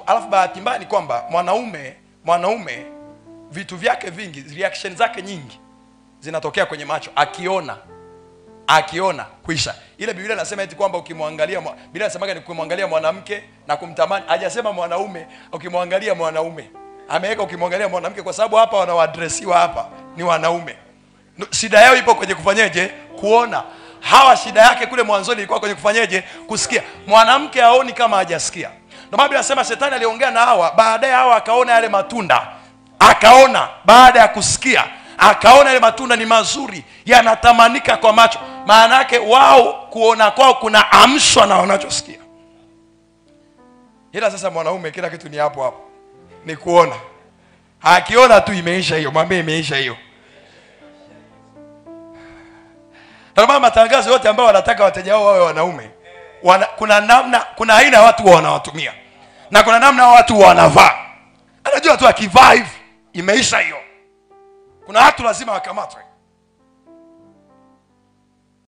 alafu bahati mbaya ni kwamba mwanaume vitu vyake vingi, reaction zake nyingi zinatokea kwenye macho. Akiona kuisha. Ile Biblia inasema eti kwamba ukimwangalia, Biblia inasema ni kumwangalia mwanamke na kumtamani. Hajasema mwanaume ukimwangalia mwanaume. Ameweka ukimwangalia mwanamke kwa sababu hapa wanaoadresiwa hapa ni wanaume. Shida yao ipo kwenye kufanyeje? Kuona. Hawa shida yake kule mwanzoni ilikuwa kwenye kufanyeje? Kusikia. Mwanamke haoni kama hajasikia. Ndio Biblia inasema shetani aliongea na Hawa, baadaye Hawa akaona yale matunda. Akaona baada ya kusikia, akaona yale matunda ni mazuri, yanatamanika kwa macho. Maana yake wao kuona kwao kuna amshwa na wanachosikia. Ila sasa mwanaume kila kitu ni hapo hapo. Ni kuona. Akiona tu imeisha hiyo, mwambie imeisha hiyo. Ndio matangazo yote ambao wanataka wateja wao wawe wanaume. Kuna aina watu wanawatumia. Na kuna namna watu wanavaa. Anajua tu akivaa hivi imeisha hiyo. Kuna watu lazima wakamatwe.